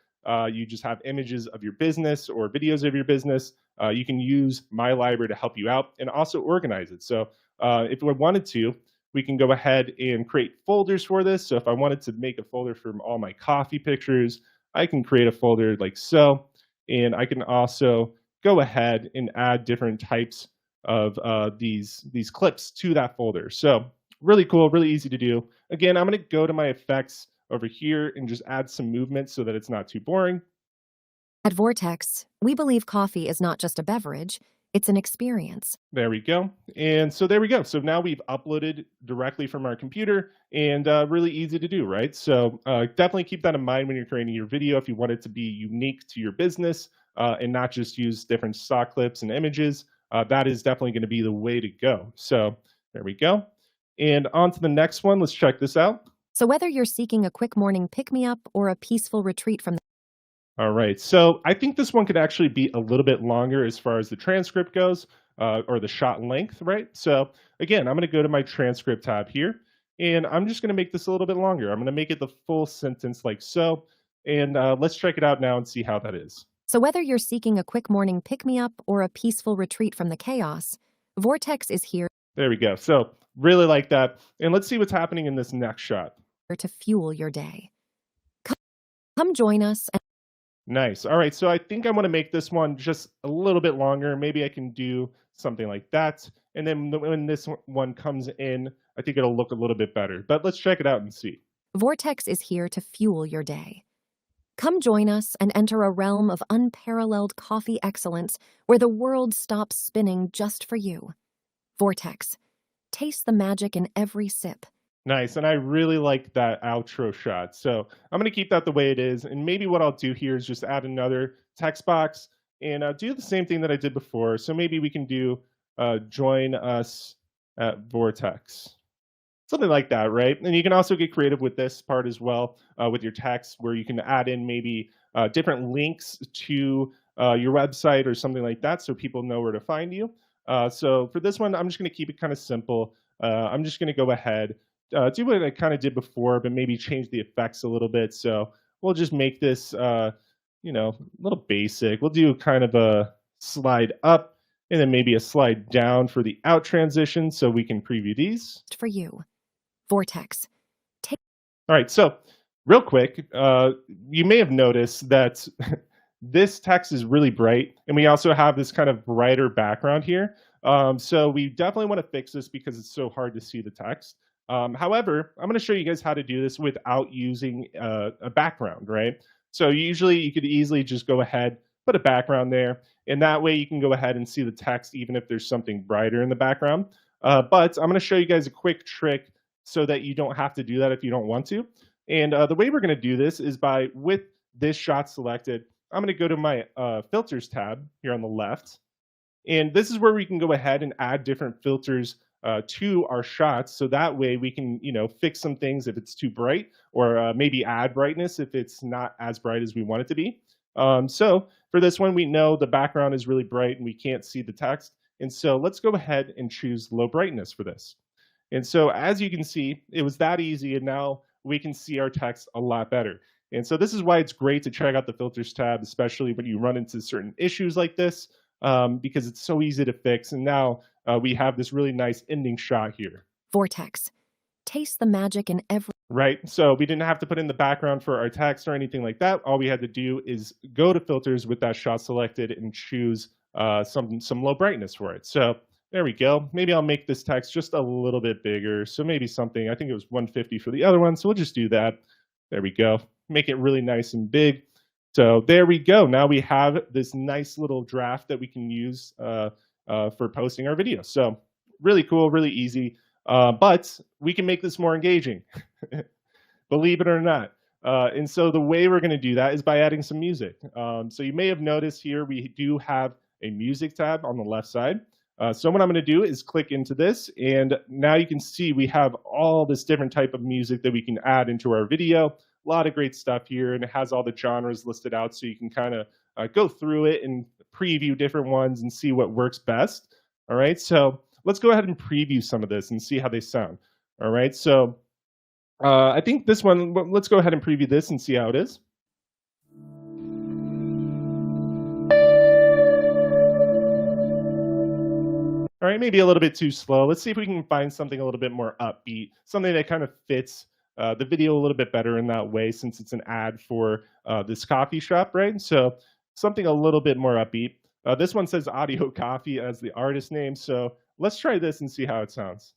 you just have images of your business or videos of your business, you can use my library to help you out and also organize it. So if we wanted to, we can go ahead and create folders for this. So if I wanted to make a folder from all my coffee pictures, I can create a folder like so. And I can also go ahead and add different types of these clips to that folder. So really cool, really easy to do. Again, I'm going to go to my effects over here and just add some movement so that it's not too boring. At Vortex, we believe coffee is not just a beverage, it's an experience. There we go. And so there we go. So now we've uploaded directly from our computer, and really easy to do, right? So definitely keep that in mind when you're creating your video if you want it to be unique to your business and not just use different stock clips and images. That is definitely going to be the way to go. So there we go. And on to the next one. Let's check this out. So whether you're seeking a quick morning pick-me-up or a peaceful retreat from the All right, so I think this one could actually be a little bit longer as far as the transcript goes, or the shot length, right? So again, I'm going to go to my transcript tab here, and I'm just going to make this a little bit longer. I'm going to make it the full sentence like so, and let's check it out now and see how that is. So whether you're seeking a quick morning pick-me-up or a peaceful retreat from the chaos, Vortex is here There we go. So really like that. And let's see what's happening in this next shot. to fuel your day. Come join us. Nice. All right, so I think I want to make this one just a little bit longer. Maybe I can do something like that. And then when this one comes in, I think it'll look a little bit better. But let's check it out and see. Vortex is here to fuel your day. Come join us and enter a realm of unparalleled coffee excellence where the world stops spinning just for you. Vortex. Taste the magic in every sip. Nice, and I really like that outro shot. So I'm going to keep that the way it is. And maybe what I'll do here is just add another text box and do the same thing that I did before. So maybe we can do join us at Vortex. Something like that, right? And you can also get creative with this part as well with your text, where you can add in maybe different links to your website or something like that so people know where to find you. So for this one, I'm just going to keep it kind of simple. I'm just going to go ahead, do what I kind of did before, but maybe change the effects a little bit. So we'll just make this, a little basic. We'll do kind of a slide up and then maybe a slide down for the out transition so we can preview these. For you. Vortex. All right, so real quick, you may have noticed that this text is really bright, and we also have this kind of brighter background here. So we definitely want to fix this because it's so hard to see the text. However, I'm going to show you guys how to do this without using a background, right? So usually you could easily just go ahead, put a background there, and that way you can go ahead and see the text even if there's something brighter in the background. But I'm going to show you guys a quick trick so that you don't have to do that if you don't want to. And the way we're going to do this is by, with this shot selected, I'm going to go to my filters tab here on the left. And this is where we can go ahead and add different filters to our shots. So that way we can, fix some things if it's too bright, or maybe add brightness if it's not as bright as we want it to be. So for this one, we know the background is really bright and we can't see the text. And so let's go ahead and choose low brightness for this. And so as you can see, it was that easy, and now we can see our text a lot better. And so this is why it's great to check out the filters tab, especially when you run into certain issues like this, because it's so easy to fix. And now we have this really nice ending shot here. Vortex. Taste the magic in every... Right, so we didn't have to put in the background for our text or anything like that. All we had to do is go to filters with that shot selected and choose some low brightness for it. So there we go. Maybe I'll make this text just a little bit bigger. So maybe something, I think it was 150 for the other one. So we'll just do that. There we go. Make it really nice and big. So there we go. Now we have this nice little draft that we can use for posting our video. So really cool, really easy. But we can make this more engaging, believe it or not. And so the way we're going to do that is by adding some music. So you may have noticed here we do have a music tab on the left side. So what I'm going to do is click into this, and now you can see we have all this different type of music that we can add into our video. A lot of great stuff here, and it has all the genres listed out, so you can kind of go through it and preview different ones and see what works best. All right, so let's go ahead and preview some of this and see how they sound. All right, so I think this one, let's go ahead and preview this and see how it is. All right, maybe a little bit too slow. Let's see if we can find something a little bit more upbeat, something that kind of fits the video a little bit better in that way, since it's an ad for this coffee shop, right? So something a little bit more upbeat. This one says Audio Coffee as the artist name, so let's try this and see how it sounds.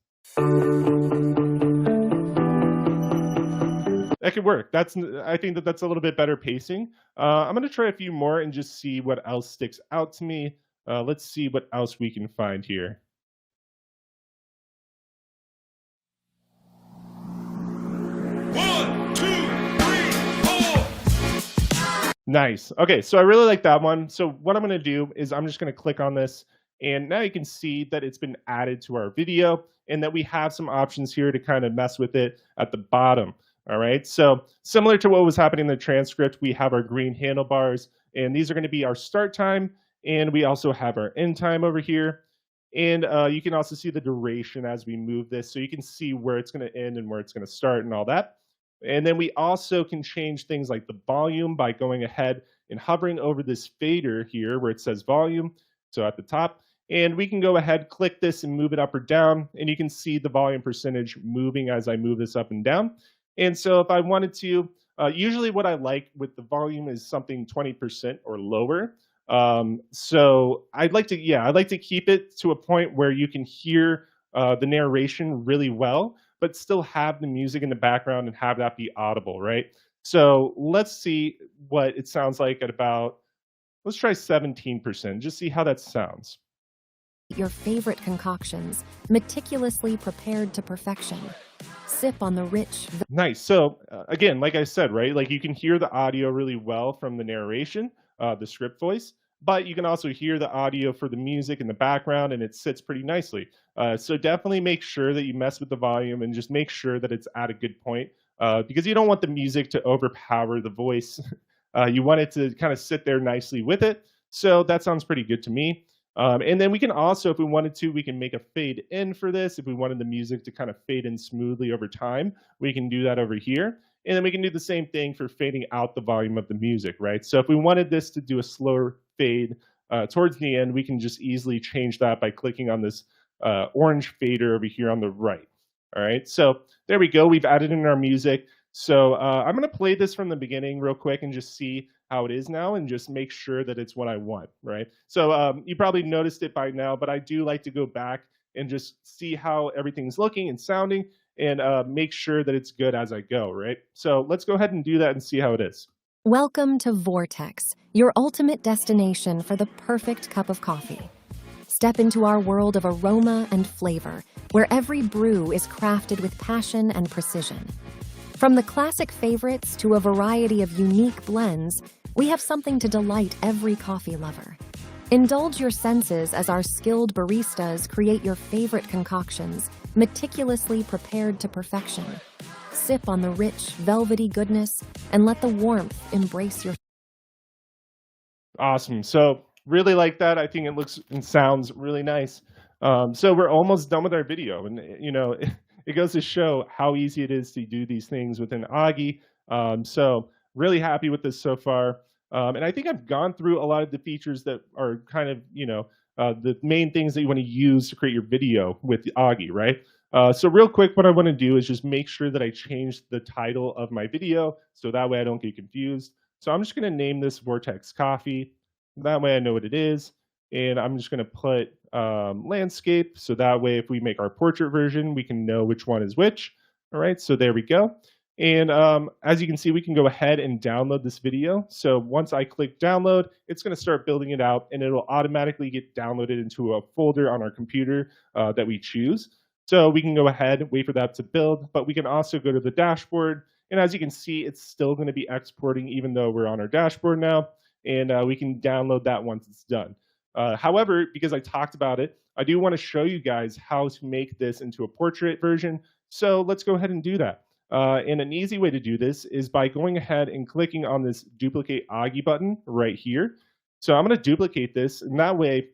That could work. I think that's a little bit better pacing. I'm going to try a few more and just see what else sticks out to me. Let's see what else we can find here. One, two, three, four. Nice. Okay, so I really like that one. So what I'm going to do is I'm just going to click on this, and now you can see that it's been added to our video and that we have some options here to kind of mess with it at the bottom. All right, so similar to what was happening in the transcript, we have our green handlebars, and these are going to be our start time, and we also have our end time over here. And you can also see the duration as we move this, so you can see where it's going to end and where it's going to start and all that. And then we also can change things like the volume by going ahead and hovering over this fader here where it says volume, so at the top. And we can go ahead, click this, and move it up or down, and you can see the volume percentage moving as I move this up and down. And so if I wanted to, usually what I like with the volume is something 20% or lower. So I'd like to keep it to a point where you can hear the narration really well, but still have the music in the background and have that be audible, right? So let's see what it sounds like at about, let's try 17%, just see how that sounds. Your favorite concoctions, meticulously prepared to perfection. Sip on the rich... Nice. So again, like I said, right, like you can hear the audio really well from the narration, the script voice, but you can also hear the audio for the music in the background, and it sits pretty nicely. So definitely make sure that you mess with the volume and just make sure that it's at a good point, because you don't want the music to overpower the voice. You want it to kind of sit there nicely with it. So that sounds pretty good to me. And then we can also, if we wanted to, we can make a fade in for this. If we wanted the music to kind of fade in smoothly over time, we can do that over here. And then we can do the same thing for fading out the volume of the music, right? So if we wanted this to do a slower fade towards the end, we can just easily change that by clicking on this orange fader over here on the right. All right, so there we go. We've added in our music. So I'm going to play this from the beginning real quick and just see how it is now and just make sure that it's what I want, right? So you probably noticed it by now, but I do like to go back and just see how everything's looking and sounding and make sure that it's good as I go, right? So let's go ahead and do that and see how it is. Welcome to Vortex, your ultimate destination for the perfect cup of coffee. Step into our world of aroma and flavor, where every brew is crafted with passion and precision. From the classic favorites to a variety of unique blends, we have something to delight every coffee lover. Indulge your senses as our skilled baristas create your favorite concoctions, meticulously prepared to perfection. Sip on the rich, velvety goodness and let the warmth embrace your... Awesome. So really like that. I think it looks and sounds really nice. So we're almost done with our video, and it goes to show how easy it is to do these things within Augie. So really happy with this so far. And I think I've gone through a lot of the features that are kind of, the main things that you want to use to create your video with Augie, right? So real quick, what I want to do is just make sure that I change the title of my video so that way I don't get confused. So I'm just going to name this Vortex Coffee. That way I know what it is. And I'm just going to put landscape. So that way, if we make our portrait version, we can know which one is which. All right, so there we go. And as you can see, we can go ahead and download this video. So once I click download, it's going to start building it out, and it'll automatically get downloaded into a folder on our computer that we choose. So we can go ahead and wait for that to build, but we can also go to the dashboard. And as you can see, it's still going to be exporting even though we're on our dashboard now. And we can download that once it's done. However, because I talked about it, I do want to show you guys how to make this into a portrait version. So let's go ahead and do that. And an easy way to do this is by going ahead and clicking on this duplicate Augie button right here. So I'm going to duplicate this, and that way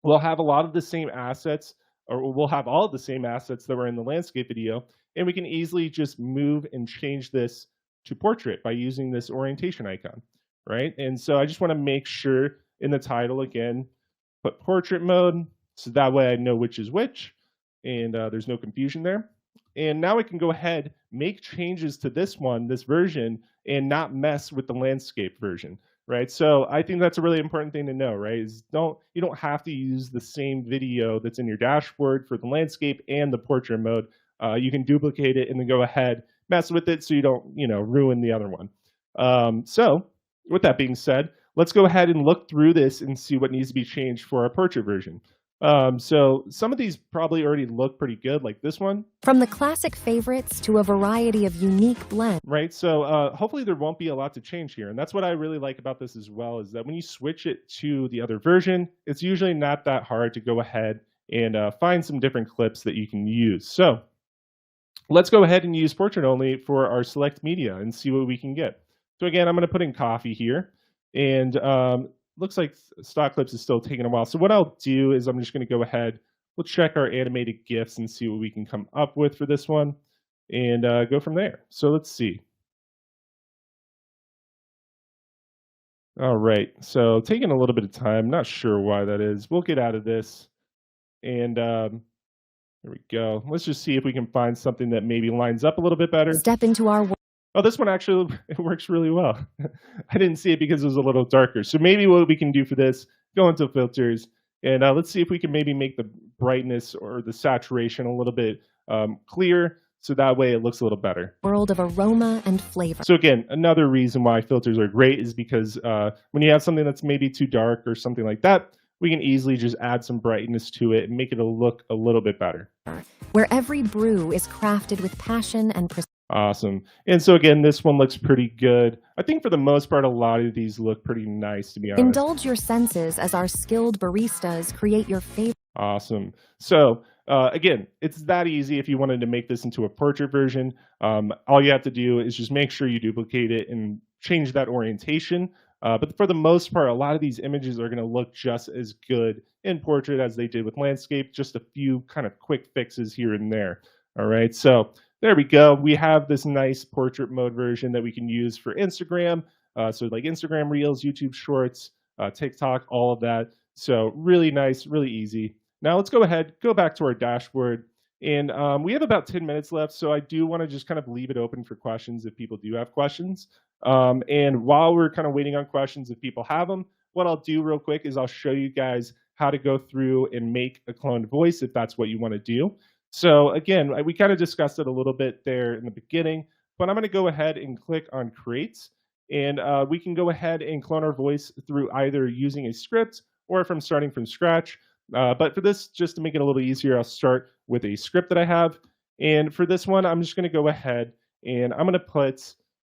we'll have a lot of the same assets, or we'll have all of the same assets that were in the landscape video, and we can easily just move and change this to portrait by using this orientation icon, right? And so I just want to make sure in the title again, put portrait mode, so that way I know which is which, and there's no confusion there. And now I can go ahead, make changes to this one, this version, and not mess with the landscape version, right? So I think that's a really important thing to know, right? Is you don't have to use the same video that's in your dashboard for the landscape and the portrait mode. You can duplicate it and then go ahead, mess with it so you don't, ruin the other one. So with that being said, let's go ahead and look through this and see what needs to be changed for our portrait version. So some of these probably already look pretty good, like this one. From the classic favorites to a variety of unique blends. Right, so hopefully there won't be a lot to change here. And that's what I really like about this as well, is that when you switch it to the other version, it's usually not that hard to go ahead and find some different clips that you can use. So let's go ahead and use portrait only for our select media and see what we can get. So again, I'm going to put in coffee here, and looks like stock clips is still taking a while. So what I'll do is I'm just going to go ahead, we'll check our animated GIFs and see what we can come up with for this one, and go from there. So let's see. All right, so taking a little bit of time, not sure why that is. We'll get out of this, and there we go. Let's just see if we can find something that maybe lines up a little bit better. Step into our... Oh, this one actually, it works really well. I didn't see it because it was a little darker. So maybe what we can do for this, go into filters, and let's see if we can maybe make the brightness or the saturation a little bit clearer, so that way it looks a little better. World of aroma and flavor. So again, another reason why filters are great is because when you have something that's maybe too dark or something like that, we can easily just add some brightness to it and make it look a little bit better. Where every brew is crafted with passion and precision. Awesome. And so again, this one looks pretty good. I think for the most part, a lot of these look pretty nice, to be honest. Indulge your senses as our skilled baristas create your favorite. Awesome. So again, it's that easy. If you wanted to make this into a portrait version, all you have to do is just make sure you duplicate it and change that orientation. But for the most part, a lot of these images are going to look just as good in portrait as they did with landscape, just a few kind of quick fixes here and there. All right, so there we go. We have this nice portrait mode version that we can use for Instagram. So like Instagram Reels, YouTube Shorts, TikTok, all of that. So really nice, really easy. Now let's go ahead, go back to our dashboard, And we have about 10 minutes left, so I do want to just kind of leave it open for questions if people do have questions. And while we're kind of waiting on questions, if people have them, what I'll do real quick is I'll show you guys how to go through and make a cloned voice if that's what you want to do. So again, we kind of discussed it a little bit there in the beginning, but I'm going to go ahead and click on create. And we can go ahead and clone our voice through either using a script or from starting from scratch. But for this, just to make it a little easier, I'll start with a script that I have. And for this one, I'm just going to go ahead and I'm going to put,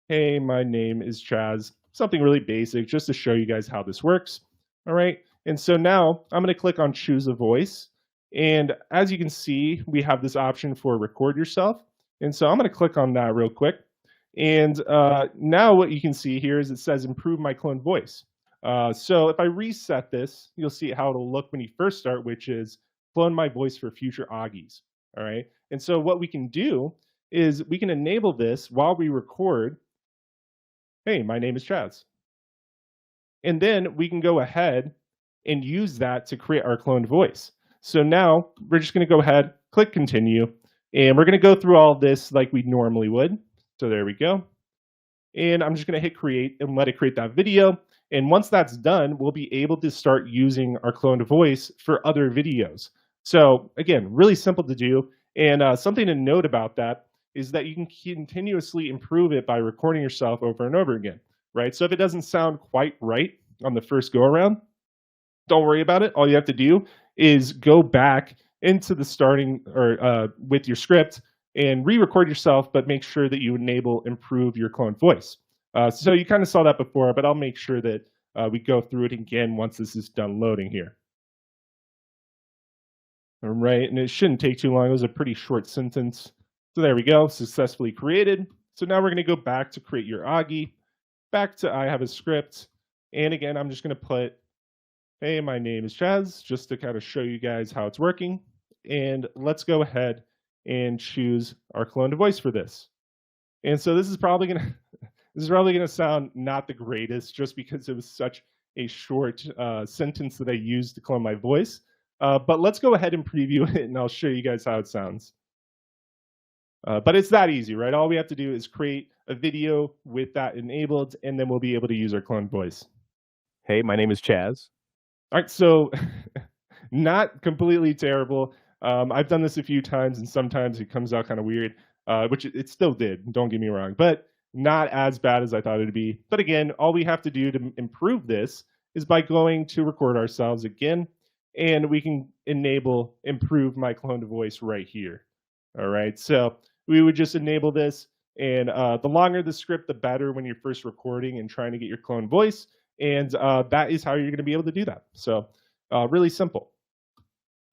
hey, my name is Chaz, something really basic just to show you guys how this works. All right. And so now I'm going to click on choose a voice. And as you can see, we have this option for record yourself. And so I'm going to click on that real quick. And now what you can see here is it says improve my clone voice. So if I reset this, you'll see how it'll look when you first start, which is clone my voice for future Augies. All right. And so what we can do is we can enable this while we record. Hey, my name is Chaz. And then we can go ahead and use that to create our cloned voice. So now we're just going to go ahead, click continue, and we're going to go through all of this like we normally would. So there we go. And I'm just going to hit create and let it create that video. And once that's done, we'll be able to start using our cloned voice for other videos. So again, really simple to do. And something to note about that is that you can continuously improve it by recording yourself over and over again, right? So if it doesn't sound quite right on the first go around, don't worry about it. All you have to do is go back into the starting or with your script and re-record yourself, but make sure that you enable improve your cloned voice. So you kind of saw that before, but I'll make sure that we go through it again once this is done loading here. All right, and it shouldn't take too long. It was a pretty short sentence. So there we go, successfully created. So now we're going to go back to create your Augie, back to I have a script. And again, I'm just going to put, hey, my name is Chaz, just to kind of show you guys how it's working. And let's go ahead and choose our cloned voice for this. And so this is probably gonna sound not the greatest, just because it was such a short sentence that I used to clone my voice. But let's go ahead and preview it, and I'll show you guys how it sounds. But it's that easy, right? All we have to do is create a video with that enabled, and then we'll be able to use our cloned voice. Hey, my name is Chaz. All right, so not completely terrible. I've done this a few times, and sometimes it comes out kind of weird, which it still did, don't get me wrong, but not as bad as I thought it would be. But again, all we have to do to improve this is by going to record ourselves again, and we can enable improve my cloned voice right here. All right, so we would just enable this, and the longer the script, the better when you're first recording and trying to get your cloned voice, and that is how you're going to be able to do that. So really simple.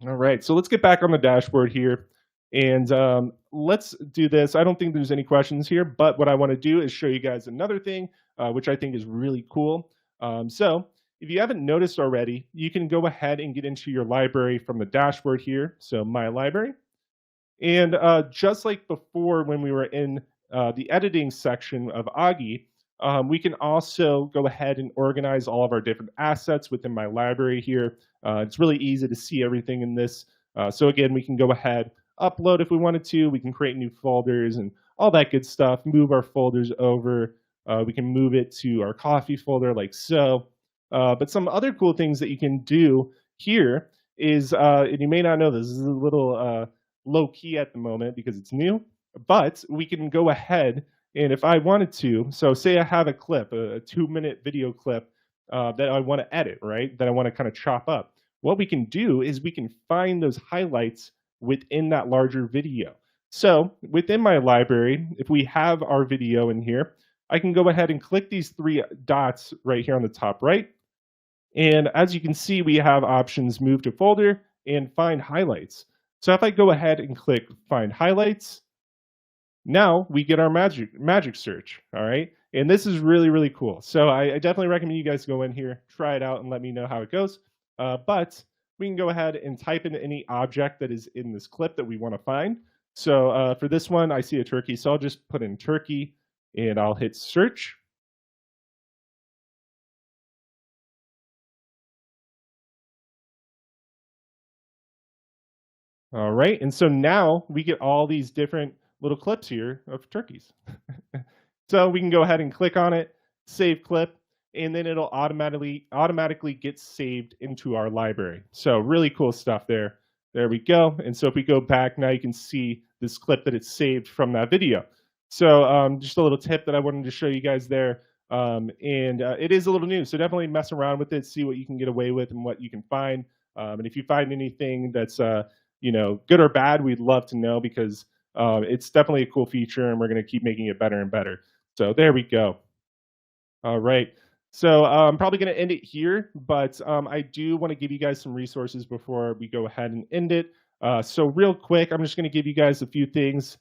All right, so let's get back on the dashboard here, and let's do this. I don't think there's any questions here, but what I want to do is show you guys another thing, which I think is really cool. So if you haven't noticed already, you can go ahead and get into your library from the dashboard here. So my library. And just like before when we were in the editing section of Augie, we can also go ahead and organize all of our different assets within my library here. It's really easy to see everything in this. So again, we can go ahead, upload if we wanted to. We can create new folders and all that good stuff, move our folders over. We can move it to our coffee folder like so. But some other cool things that you can do here is, and you may not know this is a little low key at the moment because it's new, but we can go ahead and if I wanted to, so say I have a clip, a 2-minute video clip that I want to edit, right? That I want to kind of chop up. What we can do is we can find those highlights within that larger video. So within my library, if we have our video in here, I can go ahead and click these 3 dots right here on the top right. And as you can see, we have options move to folder and find highlights. So if I go ahead and click find highlights, now we get our magic search, all right? And this is really, really cool. So I definitely recommend you guys go in here, try it out, and let me know how it goes. But we can go ahead and type in any object that is in this clip that we want to find. So for this one, I see a turkey, so I'll just put in turkey, and I'll hit search. All right, and so now we get all these different little clips here of turkeys. So we can go ahead and click on it, save clip, and then it'll automatically get saved into our library. So really cool stuff there. There we go. And so if we go back now, you can see this clip that it's saved from that video. So just a little tip that I wanted to show you guys there. It is a little new, so definitely mess around with it, see what you can get away with and what you can find. And if you find anything that's good or bad, we'd love to know, because it's definitely a cool feature, and we're going to keep making it better and better. So there we go. All right. So I'm probably going to end it here, but I do want to give you guys some resources before we go ahead and end it. So real quick, I'm just going to give you guys a few things.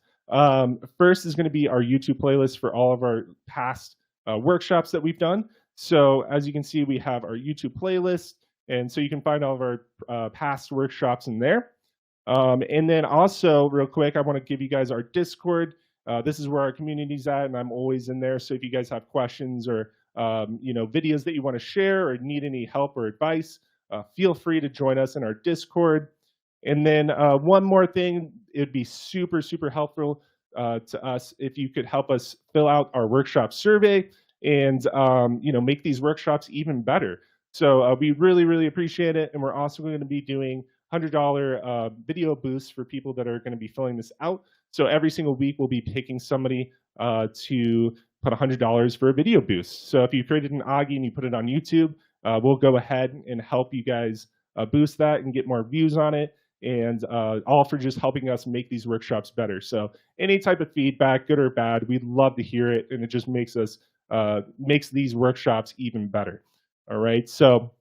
First is going to be our YouTube playlist for all of our past workshops that we've done. So as you can see, we have our YouTube playlist, and so you can find all of our past workshops in there. And then also, real quick, I want to give you guys our Discord. This is where our community's at, and I'm always in there. So if you guys have questions or videos that you want to share or need any help or advice, feel free to join us in our Discord. And then one more thing, it'd be super, super helpful to us if you could help us fill out our workshop survey and make these workshops even better. So we really, really appreciate it. And we're also going to be doing $100 video boosts for people that are going to be filling this out. So every single week we'll be picking somebody to put $100 for a video boost. So if you created an Augie and you put it on YouTube, we'll go ahead and help you guys boost that and get more views on it, and all for just helping us make these workshops better. So any type of feedback, good or bad, we'd love to hear it, and it just makes these workshops even better. All right, so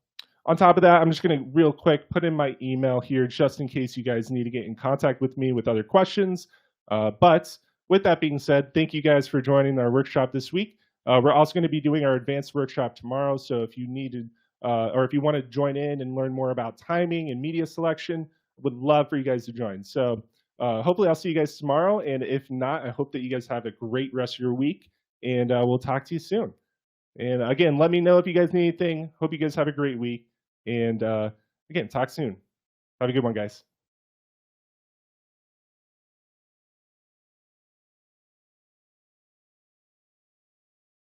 on top of that, I'm just going to real quick put in my email here just in case you guys need to get in contact with me with other questions. But with that being said, thank you guys for joining our workshop this week. We're also going to be doing our advanced workshop tomorrow. So if you needed or if you want to join in and learn more about timing and media selection, would love for you guys to join. So hopefully I'll see you guys tomorrow. And if not, I hope that you guys have a great rest of your week, and we'll talk to you soon. And again, let me know if you guys need anything. Hope you guys have a great week. And again, talk soon. Have a good one, guys.